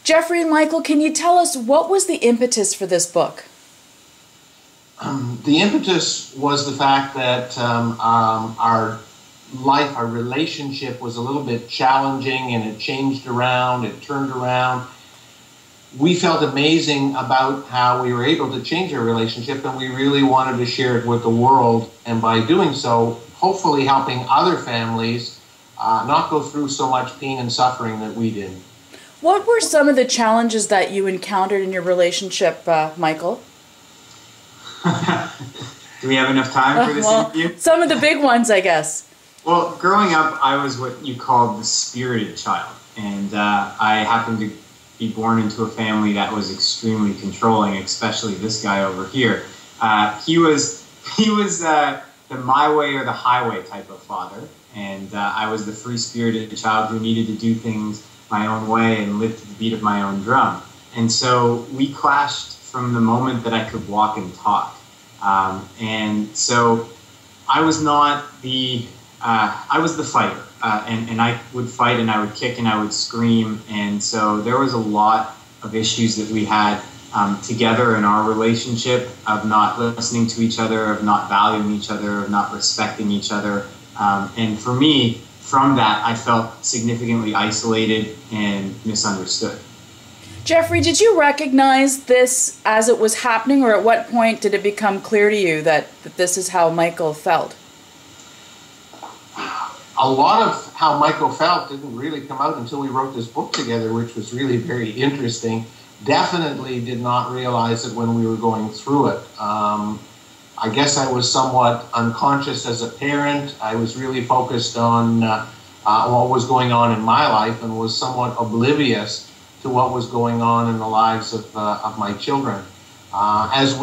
Jeffrey and Michael, can you tell us what was the impetus for this book? The impetus was the fact that our life, our relationship was a little bit challenging, and it changed around, it turned around. We felt amazing about how we were able to change our relationship, and we really wanted to share it with the world, and by doing so, hopefully helping other families not go through so much pain and suffering that we did. What were some of the challenges that you encountered in your relationship, Michael? Do we have enough time for this interview? Some of the big ones, I guess. Well, growing up, I was what you called the spirited child, and I happened to be born into a family that was extremely controlling, especially this guy over here. He was the my way or the highway type of father, and I was the free-spirited child who needed to do things my own way and live to the beat of my own drum. And so we clashed from the moment that I could walk and talk. And so I was not the, I was the fighter. And I would fight, and I would kick, and I would scream. And so there was a lot of issues that we had together in our relationship, of not listening to each other, of not valuing each other, of not respecting each other. And for me, from that, I felt significantly isolated and misunderstood. Jeffrey, did you recognize this as it was happening, or at what point did it become clear to you that this is how Michael felt? A lot of how Michael felt didn't really come out until we wrote this book together, which was really very interesting. Definitely did not realize it when we were going through it. I guess I was somewhat unconscious as a parent. I was really focused on what was going on in my life, and was somewhat oblivious to what was going on in the lives of my children. As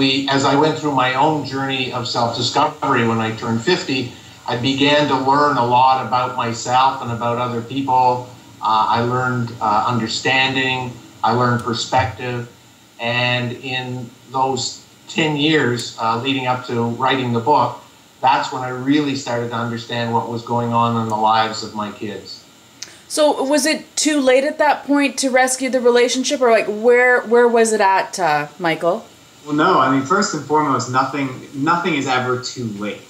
I went through my own journey of self-discovery when I turned 50, I began to learn a lot about myself and about other people. I learned understanding, I learned perspective, and in those 10 years leading up to writing the book, that's when I really started to understand what was going on in the lives of my kids. So was it too late at that point to rescue the relationship, or like where was it at, Michael? Well, no, I mean, first and foremost, nothing is ever too late.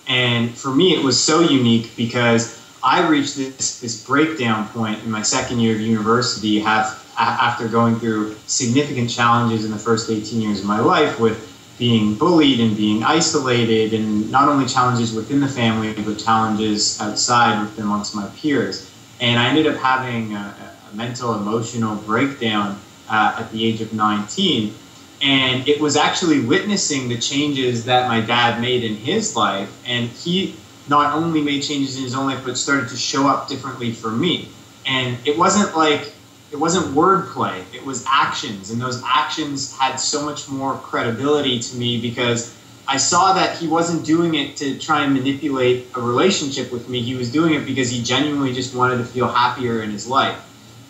And for me, it was so unique because I reached this breakdown point in my second year of university after going through significant challenges in the first 18 years of my life, with being bullied and being isolated, and not only challenges within the family, but challenges outside amongst my peers. And I ended up having a mental, emotional breakdown at the age of 19. And it was actually witnessing the changes that my dad made in his life. And he not only made changes in his own life, but started to show up differently for me. And it wasn't wordplay, it was actions. And those actions had so much more credibility to me, because I saw that he wasn't doing it to try and manipulate a relationship with me. He was doing it because he genuinely just wanted to feel happier in his life.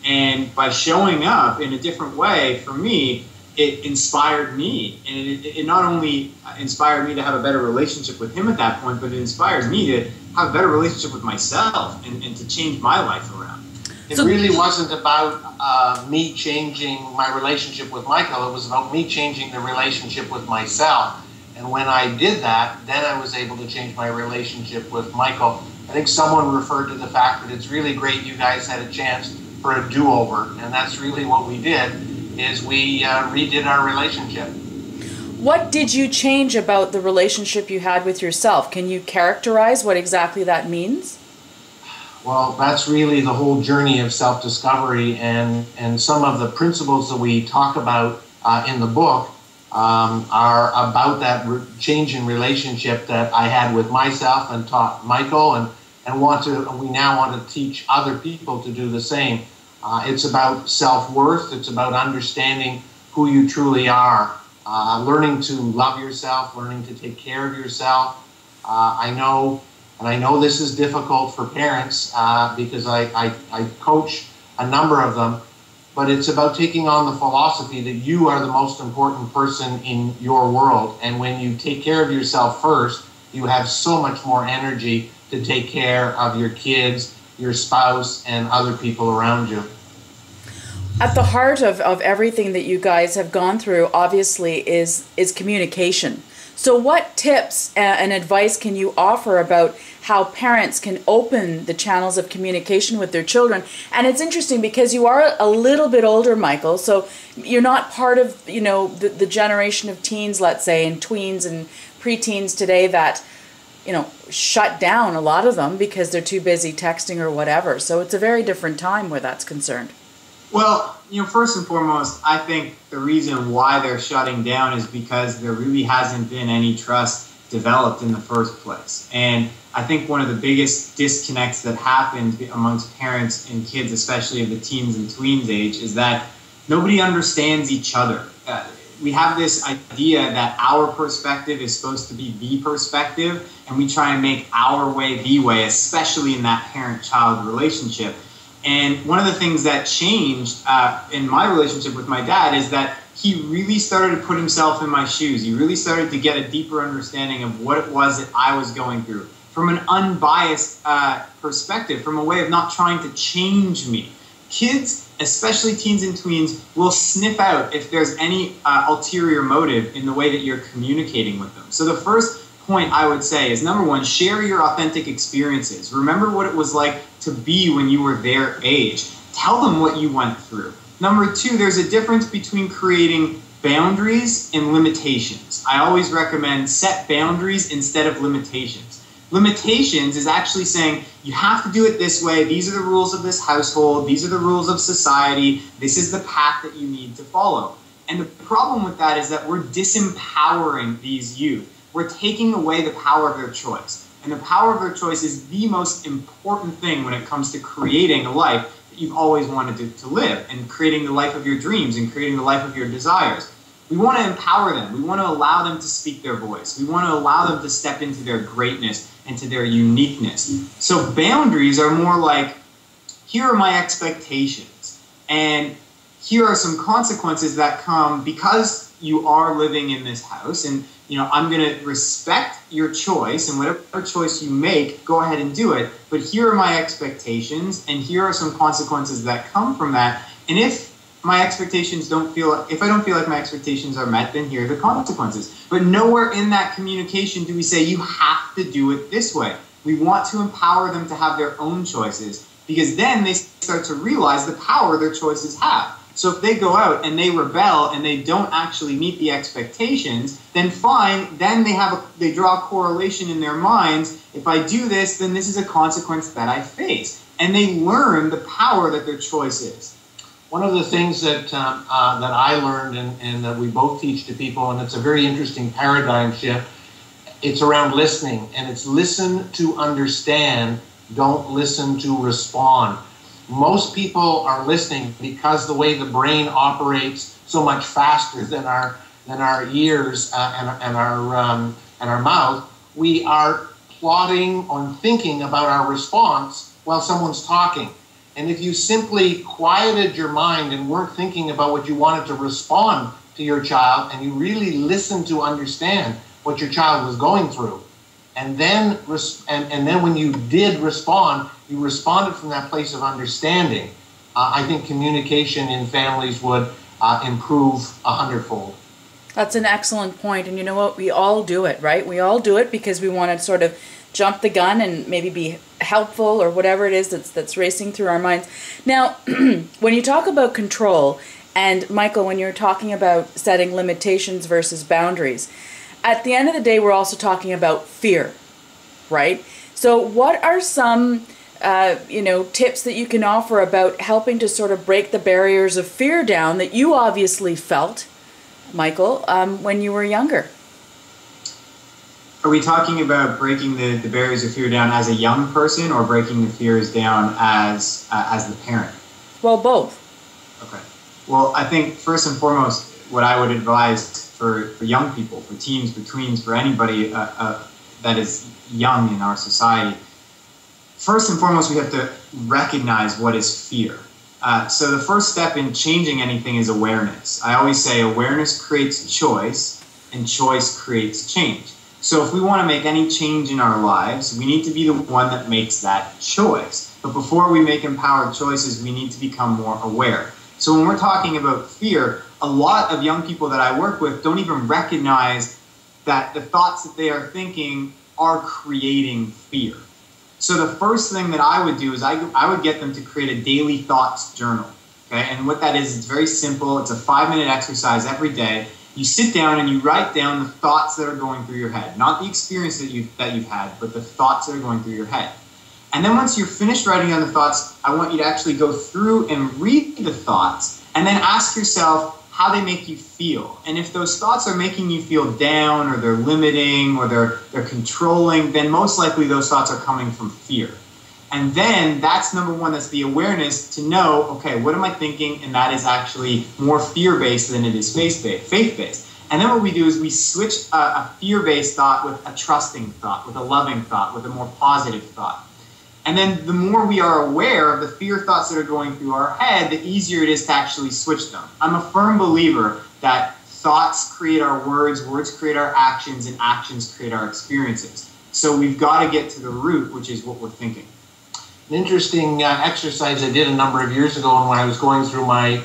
And by showing up in a different way, for me, it inspired me. And it not only inspired me to have a better relationship with him at that point, but it inspires me to have a better relationship with myself and to change my life around. It really wasn't about me changing my relationship with Michael. It was about me changing the relationship with myself. And when I did that, then I was able to change my relationship with Michael. I think someone referred to the fact that it's really great you guys had a chance for a do-over. And that's really what we did, is we redid our relationship. What did you change about the relationship you had with yourself? Can you characterize what exactly that means? Well, that's really the whole journey of self-discovery, and some of the principles that we talk about in the book are about that change in relationship that I had with myself and taught Michael, and we now want to teach other people to do the same. It's about self-worth. It's about understanding who you truly are, learning to love yourself, learning to take care of yourself. I know this is difficult for parents because I coach a number of them, but it's about taking on the philosophy that you are the most important person in your world. And when you take care of yourself first, you have so much more energy to take care of your kids, your spouse, and other people around you. At the heart of everything that you guys have gone through, obviously, is communication. So what tips and advice can you offer about how parents can open the channels of communication with their children? And it's interesting because you are a little bit older, Michael, so you're not part of, the generation of teens, let's say, and tweens and preteens today that, shut down, a lot of them, because they're too busy texting or whatever. So it's a very different time where that's concerned. Well, first and foremost, I think the reason why they're shutting down is because there really hasn't been any trust developed in the first place. And I think one of the biggest disconnects that happens amongst parents and kids, especially of the teens and tweens age, is that nobody understands each other. We have this idea that our perspective is supposed to be the perspective, and we try and make our way the way, especially in that parent-child relationship. And one of the things that changed in my relationship with my dad is that he really started to put himself in my shoes. He really started to get a deeper understanding of what it was that I was going through from an unbiased perspective, from a way of not trying to change me. Kids, especially teens and tweens, will sniff out if there's any ulterior motive in the way that you're communicating with them. So the first point I would say is, number one, share your authentic experiences. Remember what it was like to be when you were their age. Tell them what you went through. Number two, there's a difference between creating boundaries and limitations. I always recommend set boundaries instead of limitations. Limitations is actually saying you have to do it this way. These are the rules of this household. These are the rules of society. This is the path that you need to follow. And the problem with that is that we're disempowering these youth. We're taking away the power of their choice. And the power of their choice is the most important thing when it comes to creating a life that you've always wanted to live, and creating the life of your dreams and creating the life of your desires. We want to empower them. We want to allow them to speak their voice. We want to allow them to step into their greatness and to their uniqueness. So boundaries are more like, here are my expectations, and here are some consequences that come because you are living in this house, and I'm going to respect your choice, and whatever choice you make, go ahead and do it. But here are my expectations, and here are some consequences that come from that. And if my expectations if I don't feel like my expectations are met, then here are the consequences. But nowhere in that communication do we say you have to do it this way. We want to empower them to have their own choices, because then they start to realize the power their choices have. So if they go out and they rebel and they don't actually meet the expectations, then fine, then they draw a correlation in their minds. If I do this, then this is a consequence that I face. And they learn the power that their choice is. One of the things that I learned and that we both teach to people, and it's a very interesting paradigm shift, it's around listening. And it's listen to understand, don't listen to respond. Most people are listening because the way the brain operates so much faster than our ears and our mouth, we are plotting or thinking about our response while someone's talking. And if you simply quieted your mind and weren't thinking about what you wanted to respond to your child, and you really listened to understand what your child was going through, and then when you did respond, you responded from that place of understanding, I think communication in families would improve 100-fold. That's an excellent point. And you know what? We all do it, right? We all do it because we want to sort of jump the gun and maybe be helpful or whatever it is that's racing through our minds. Now, when you talk about control, and Michael, when you're talking about setting limitations versus boundaries, at the end of the day, we're also talking about fear, right? So what are some tips that you can offer about helping to sort of break the barriers of fear down that you obviously felt, Michael, when you were younger? Are we talking about breaking the barriers of fear down as a young person, or breaking the fears down as the parent? Well, both. Okay. Well, I think first and foremost, what I would advise for young people, for teens, for tweens, for anybody that is young in our society, first and foremost, we have to recognize what is fear. So the first step in changing anything is awareness. I always say awareness creates choice, and choice creates change. So if we want to make any change in our lives, we need to be the one that makes that choice. But before we make empowered choices, we need to become more aware. So when we're talking about fear, a lot of young people that I work with don't even recognize that the thoughts that they are thinking are creating fear. So the first thing that I would do is I would get them to create a daily thoughts journal. Okay? And what that is, it's very simple. It's a 5-minute exercise every day. You sit down and you write down the thoughts that are going through your head, not the experience that you've had, but the thoughts that are going through your head. And then once you're finished writing down the thoughts, I want you to actually go through and read the thoughts and then ask yourself how they make you feel. And if those thoughts are making you feel down, or they're limiting, or they're controlling, then most likely those thoughts are coming from fear. And then that's number one, that's the awareness to know, okay, what am I thinking? And that is actually more fear-based than it is faith-based. And then what we do is we switch a fear-based thought with a trusting thought, with a loving thought, with a more positive thought. And then the more we are aware of the fear thoughts that are going through our head, the easier it is to actually switch them. I'm a firm believer that thoughts create our words, words create our actions, and actions create our experiences. So we've got to get to the root, which is what we're thinking. An interesting exercise I did a number of years ago, and when I was going through my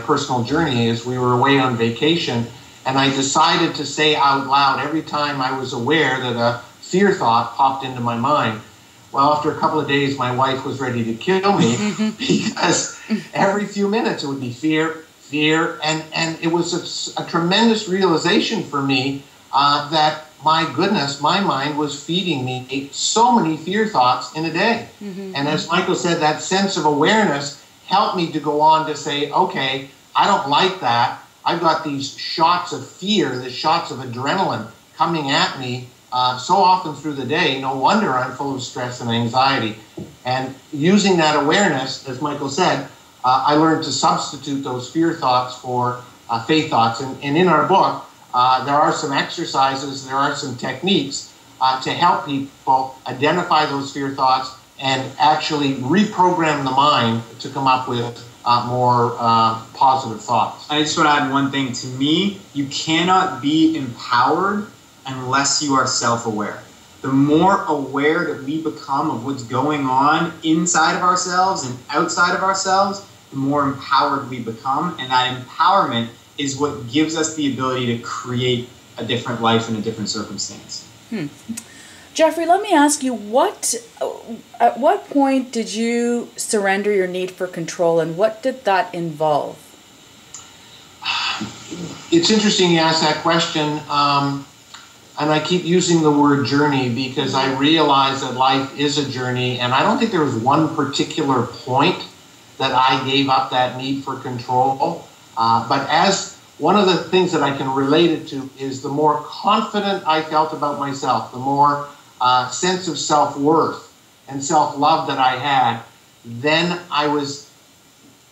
personal journey, is we were away on vacation, and I decided to say out loud every time I was aware that a fear thought popped into my mind. Well, after a couple of days, my wife was ready to kill me because every few minutes it would be fear, fear, and it was a tremendous realization for me that, my goodness, my mind was feeding me so many fear thoughts in a day. And as Michael said, that sense of awareness helped me to go on to say, okay, I don't like that. I've got these shots of fear, the shots of adrenaline coming at me so often through the day. No wonder I'm full of stress and anxiety. And using that awareness, as Michael said, I learned to substitute those fear thoughts for faith thoughts. And in our book, there are some exercises, there are some techniques to help people identify those fear thoughts and actually reprogram the mind to come up with more positive thoughts. I just want to add one thing. To me, you cannot be empowered unless you are self-aware. The more aware that we become of what's going on inside of ourselves and outside of ourselves, the more empowered we become. And that empowerment is what gives us the ability to create a different life in a different circumstance. Jeffrey, let me ask you, at what point did you surrender your need for control, and what did that involve? It's interesting you ask that question. And I keep using the word journey because I realize that life is a journey, and I don't think there was one particular point that I gave up that need for control. But as one of the things that I can relate it to is the more confident I felt about myself, the more sense of self-worth and self-love that I had, then I was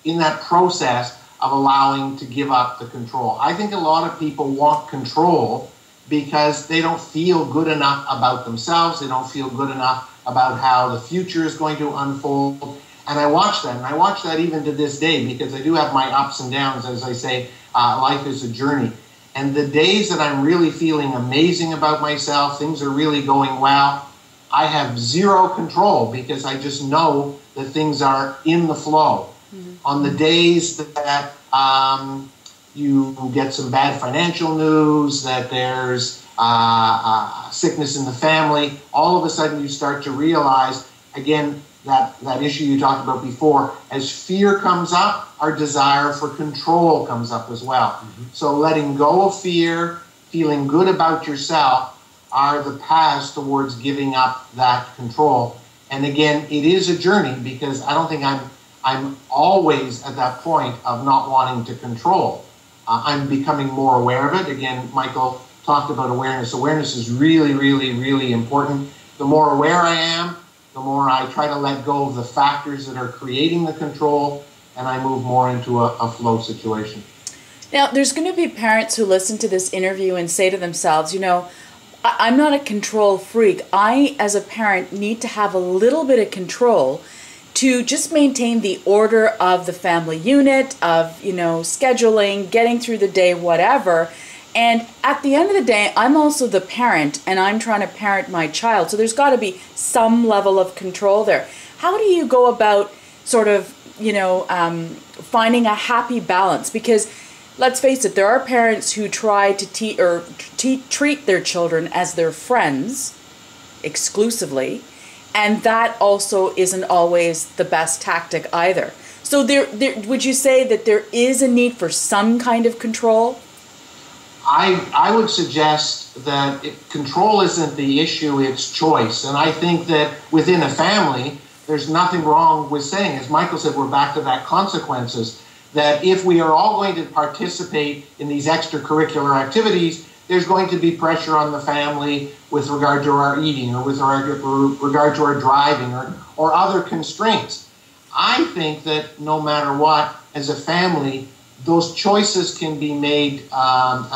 in that process of allowing to give up the control. I think a lot of people want control because they don't feel good enough about themselves. They don't feel good enough about how the future is going to unfold. And I watch that, and I watch that even to this day because I do have my ups and downs. As I say, life is a journey. And the days that I'm really feeling amazing about myself, things are really going well, I have zero control because I just know that things are in the flow. On the days that you get some bad financial news, that there's sickness in the family, all of a sudden you start to realize, again, that issue you talked about before, as fear comes up, our desire for control comes up as well. So letting go of fear, feeling good about yourself, are the paths towards giving up that control. And again, it is a journey because I don't think I'm always at that point of not wanting to control. I'm becoming more aware of it. Again, Michael talked about awareness. Awareness is really, really, really important. The more aware I am, the more I try to let go of the factors that are creating the control, and I move more into a flow situation. Now, there's going to be parents who listen to this interview and say to themselves, you know, I'm not a control freak. I, as a parent, need to have a little bit of control to just maintain the order of the family unit, of, you know, scheduling, getting through the day, whatever. And at the end of the day, I'm also the parent, and I'm trying to parent my child. So there's got to be some level of control there. How do you go about sort of, finding a happy balance? Because let's face it, there are parents who try to treat their children as their friends exclusively, and that also isn't always the best tactic either. So there, would you say that there is a need for some kind of control? I would suggest that control isn't the issue, it's choice. And I think that within a family, there's nothing wrong with saying, as Michael said, we're back to that consequences, that if we are all going to participate in these extracurricular activities, there's going to be pressure on the family with regard to our eating or with regard to our driving or other constraints. I think that no matter what, as a family, those choices can be made,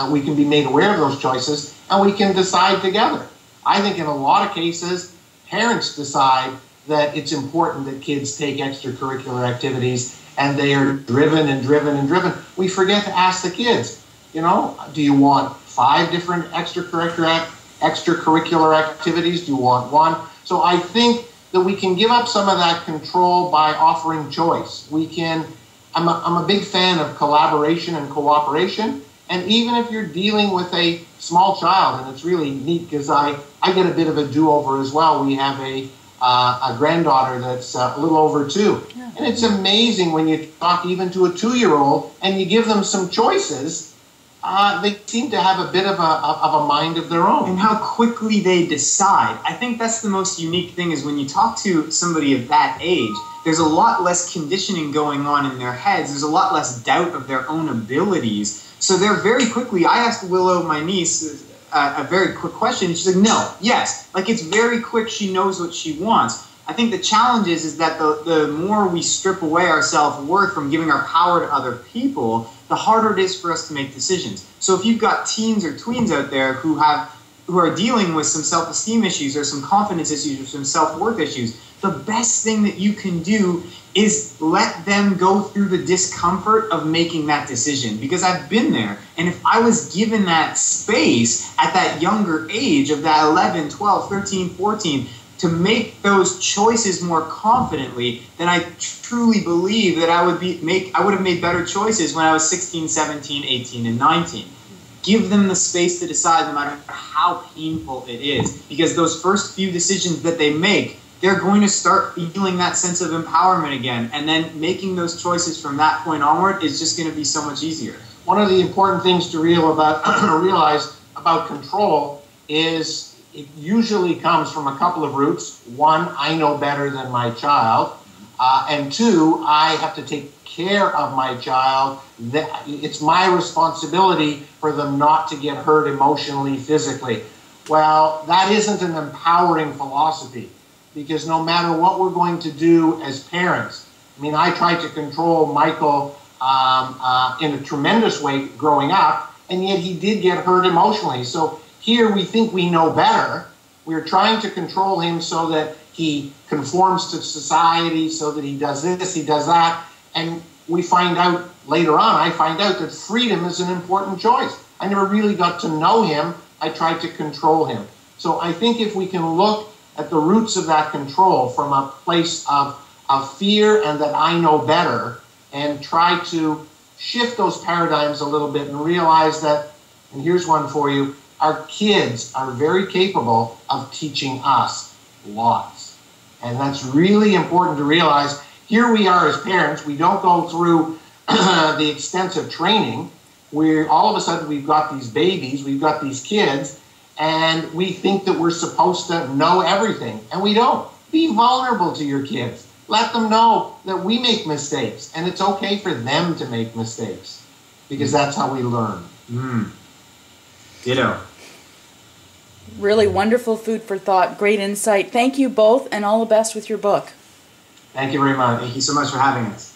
we can be made aware of those choices, and we can decide together. I think in a lot of cases, parents decide that it's important that kids take extracurricular activities, and they are driven and driven and driven. We forget to ask the kids, do you want 5 different extracurricular activities? Do you want 1? So I think that we can give up some of that control by offering choice. I'm a big fan of collaboration and cooperation, and even if you're dealing with a small child, and it's really neat because I get a bit of a do-over as well. We have a granddaughter that's a little over 2, and it's amazing when you talk even to a 2-year-old and you give them some choices. They seem to have a bit of a mind of their own. And how quickly they decide. I think that's the most unique thing, is when you talk to somebody of that age, there's a lot less conditioning going on in their heads. There's a lot less doubt of their own abilities. So they're very quickly, I asked Willow, my niece, a very quick question, and she's like, no, yes. Like, it's very quick. She knows what she wants. I think the challenge is that the more we strip away our self-worth from giving our power to other people, the harder it is for us to make decisions. So if you've got teens or tweens out there who are dealing with some self-esteem issues or some confidence issues or some self-worth issues, the best thing that you can do is let them go through the discomfort of making that decision. Because I've been there, and if I was given that space at that younger age of that 11, 12, 13, 14, to make those choices more confidently, then I truly believe that I would have made better choices when I was 16, 17, 18, and 19. Give them the space to decide, no matter how painful it is. Because those first few decisions that they make, they're going to start feeling that sense of empowerment again. And then making those choices from that point onward is just going to be so much easier. One of the important things to realize about control is it usually comes from a couple of roots. 1, I know better than my child. And 2, I have to take care of my child. It's my responsibility for them not to get hurt emotionally, physically. Well, that isn't an empowering philosophy, because no matter what we're going to do as parents, I tried to control Michael in a tremendous way growing up, and yet he did get hurt emotionally. So here we think we know better. We're trying to control him so that he conforms to society, so that he does this, he does that. And we find out later on, I find out that freedom is an important choice. I never really got to know him. I tried to control him. So I think if we can look at the roots of that control from a place of fear and that I know better, and try to shift those paradigms a little bit and realize that, and here's one for you, our kids are very capable of teaching us lots. And that's really important to realize. Here we are as parents, we don't go through the extensive training. All of a sudden we've got these babies, we've got these kids, and we think that we're supposed to know everything. And we don't. Be vulnerable to your kids. Let them know that we make mistakes, and it's okay for them to make mistakes, because that's how we learn. Ditto. Really wonderful food for thought. Great insight. Thank you both, and all the best with your book. Thank you very much. Thank you so much for having us.